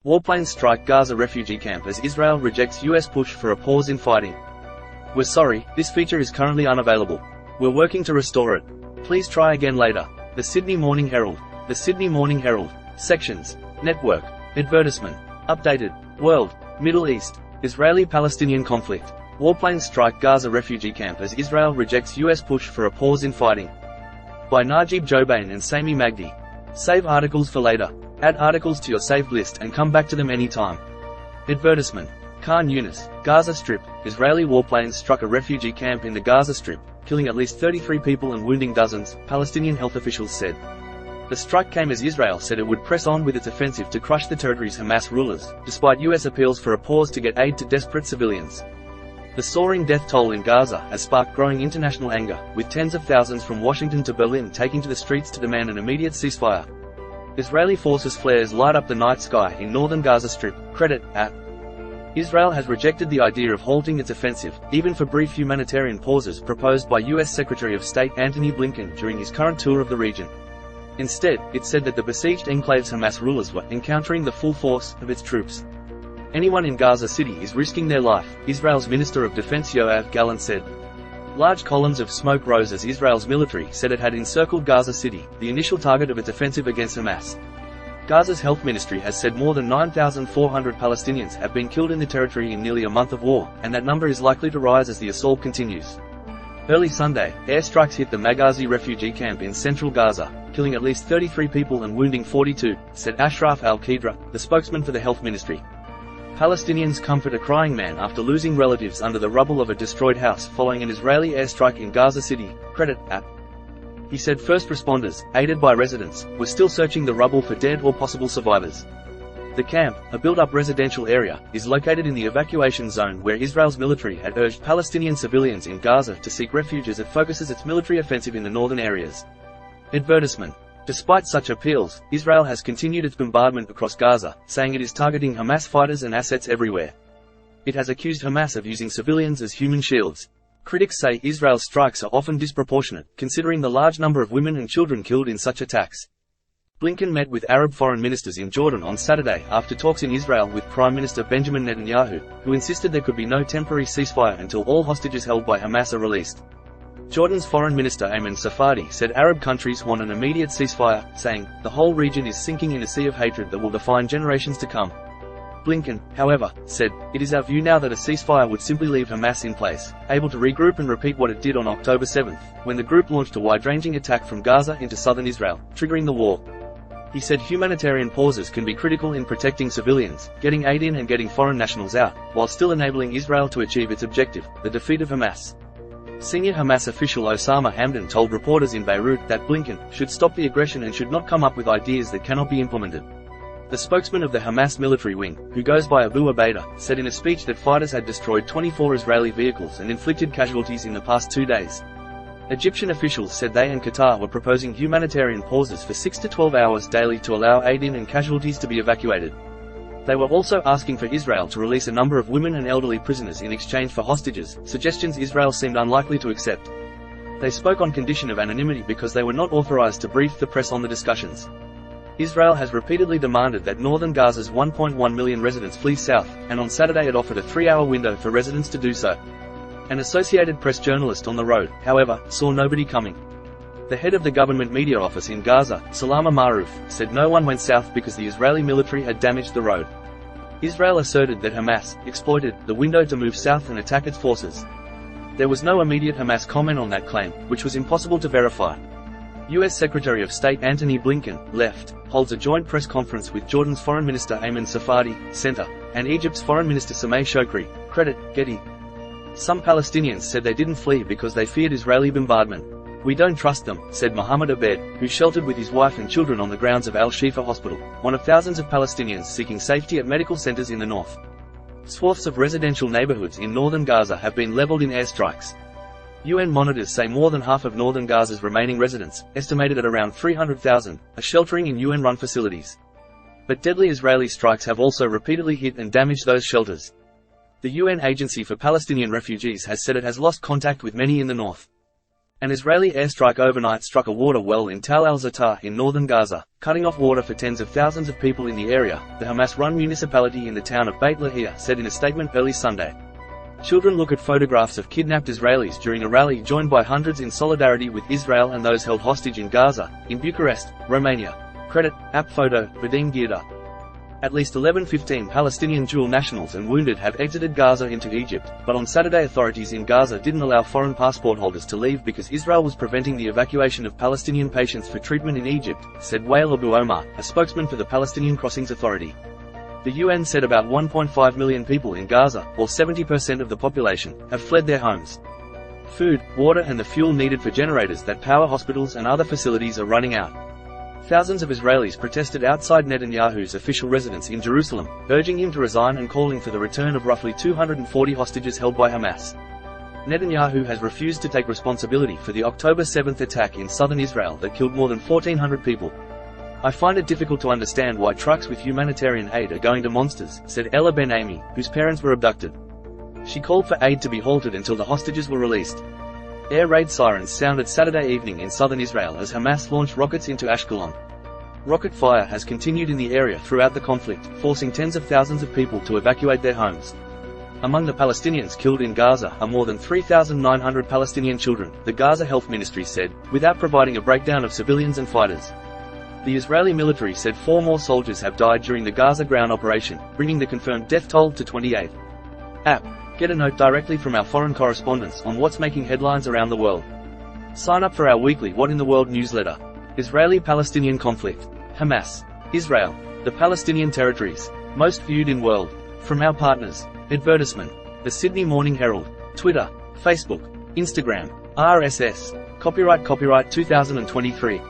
Warplanes strike Gaza refugee camp as Israel rejects US push for a pause in fighting. We're sorry, this feature is currently unavailable. We're working to restore it. Please try again later. The Sydney Morning Herald. The Sydney Morning Herald. Sections. Network. Advertisement. Updated. World. Middle East. Israeli-Palestinian conflict. Warplanes strike Gaza refugee camp as Israel rejects US push for a pause in fighting. By Najib Jobain and Sami Magdi. Save articles for later. Add articles to your saved list and come back to them anytime. Advertisement. Khan Yunis, Gaza Strip. Israeli warplanes struck a refugee camp in the Gaza Strip, killing at least 33 people and wounding dozens, Palestinian health officials said. The strike came as Israel said it would press on with its offensive to crush the territory's Hamas rulers, despite US appeals for a pause to get aid to desperate civilians. The soaring death toll in Gaza has sparked growing international anger, with tens of thousands from Washington to Berlin taking to the streets to demand an immediate ceasefire. Israeli forces flares light up the night sky in northern Gaza Strip. Credit at Israel has rejected the idea of halting its offensive, even for brief humanitarian pauses proposed by U.S. Secretary of State Antony Blinken during his current tour of the region. Instead, it said that the besieged enclave's Hamas rulers were encountering the full force of its troops. Anyone in Gaza City is risking their life, Israel's Minister of Defense Yoav Gallant said. Large columns of smoke rose as Israel's military said it had encircled Gaza City, the initial target of its offensive against Hamas. Gaza's health ministry has said more than 9,400 Palestinians have been killed in the territory in nearly a month of war, and that number is likely to rise as the assault continues. Early Sunday, airstrikes hit the Maghazi refugee camp in central Gaza, killing at least 33 people and wounding 42, said Ashraf al-Qidra, the spokesman for the health ministry. Palestinians comfort a crying man after losing relatives under the rubble of a destroyed house following an Israeli airstrike in Gaza City. Credit at. He said first responders, aided by residents, were still searching the rubble for dead or possible survivors. The camp, a built-up residential area, is located in the evacuation zone where Israel's military had urged Palestinian civilians in Gaza to seek refuge as it focuses its military offensive in the northern areas. Advertisement. Despite such appeals, Israel has continued its bombardment across Gaza, saying it is targeting Hamas fighters and assets everywhere. It has accused Hamas of using civilians as human shields. Critics say Israel's strikes are often disproportionate, considering the large number of women and children killed in such attacks. Blinken met with Arab foreign ministers in Jordan on Saturday after talks in Israel with Prime Minister Benjamin Netanyahu, who insisted there could be no temporary ceasefire until all hostages held by Hamas are released. Jordan's Foreign Minister Ayman Safadi said Arab countries want an immediate ceasefire, saying, the whole region is sinking in a sea of hatred that will define generations to come. Blinken, however, said, it is our view now that a ceasefire would simply leave Hamas in place, able to regroup and repeat what it did on October 7, when the group launched a wide-ranging attack from Gaza into southern Israel, triggering the war. He said humanitarian pauses can be critical in protecting civilians, getting aid in and getting foreign nationals out, while still enabling Israel to achieve its objective, the defeat of Hamas. Senior Hamas official Osama Hamdan told reporters in Beirut that Blinken should stop the aggression and should not come up with ideas that cannot be implemented. The spokesman of the Hamas military wing, who goes by Abu Ubaidah, said in a speech that fighters had destroyed 24 Israeli vehicles and inflicted casualties in the past 2 days. Egyptian officials said they and Qatar were proposing humanitarian pauses for 6 to 12 hours daily to allow aid in and casualties to be evacuated. They were also asking for Israel to release a number of women and elderly prisoners in exchange for hostages, suggestions Israel seemed unlikely to accept. They spoke on condition of anonymity because they were not authorized to brief the press on the discussions. Israel has repeatedly demanded that northern Gaza's 1.1 million residents flee south, and on Saturday it offered a 3-hour window for residents to do so. An Associated Press journalist on the road, however, saw nobody coming. The head of the government media office in Gaza, Salama Maroof, said no one went south because the Israeli military had damaged the road. Israel asserted that Hamas exploited the window to move south and attack its forces. There was no immediate Hamas comment on that claim, which was impossible to verify. U.S. Secretary of State Antony Blinken, left, holds a joint press conference with Jordan's Foreign Minister Ayman Safadi, center, and Egypt's Foreign Minister Sameh Shoukry. Credit, Getty. Some Palestinians said they didn't flee because they feared Israeli bombardment. We don't trust them, said Mohammed Abed, who sheltered with his wife and children on the grounds of Al-Shifa Hospital, one of thousands of Palestinians seeking safety at medical centers in the north. Swaths of residential neighborhoods in northern Gaza have been leveled in airstrikes. UN monitors say more than half of northern Gaza's remaining residents, estimated at around 300,000, are sheltering in UN-run facilities. But deadly Israeli strikes have also repeatedly hit and damaged those shelters. The UN Agency for Palestinian Refugees has said it has lost contact with many in the north. An Israeli airstrike overnight struck a water well in Tal al-Zatar in northern Gaza, cutting off water for tens of thousands of people in the area, the Hamas-run municipality in the town of Beit Lahia said in a statement early Sunday. Children look at photographs of kidnapped Israelis during a rally joined by hundreds in solidarity with Israel and those held hostage in Gaza, in Bucharest, Romania. Credit, app photo, Vadim Girda. At least 11-15 Palestinian dual nationals and wounded have exited Gaza into Egypt, but on Saturday authorities in Gaza didn't allow foreign passport holders to leave because Israel was preventing the evacuation of Palestinian patients for treatment in Egypt, said Wael Abu Omar, a spokesman for the Palestinian Crossings Authority. The UN said about 1.5 million people in Gaza, or 70% of the population, have fled their homes. Food, water and the fuel needed for generators that power hospitals and other facilities are running out. Thousands of Israelis protested outside Netanyahu's official residence in Jerusalem, urging him to resign and calling for the return of roughly 240 hostages held by Hamas. Netanyahu has refused to take responsibility for the October 7 attack in southern Israel that killed more than 1,400 people. I find it difficult to understand why trucks with humanitarian aid are going to monsters, said Ella Ben-Ami, whose parents were abducted. She called for aid to be halted until the hostages were released. Air raid sirens sounded Saturday evening in southern Israel as Hamas launched rockets into Ashkelon. Rocket fire has continued in the area throughout the conflict, forcing tens of thousands of people to evacuate their homes. Among the Palestinians killed in Gaza are more than 3,900 Palestinian children, the Gaza Health Ministry said, without providing a breakdown of civilians and fighters. The Israeli military said 4 more soldiers have died during the Gaza ground operation, bringing the confirmed death toll to 28. App. Get a note directly from our foreign correspondents on what's making headlines around the world. Sign up for our weekly What in the World newsletter. Israeli-Palestinian conflict. Hamas. Israel. The Palestinian territories. Most viewed in world. From our partners. Advertisement. The Sydney Morning Herald. Twitter. Facebook. Instagram. RSS. Copyright 2023.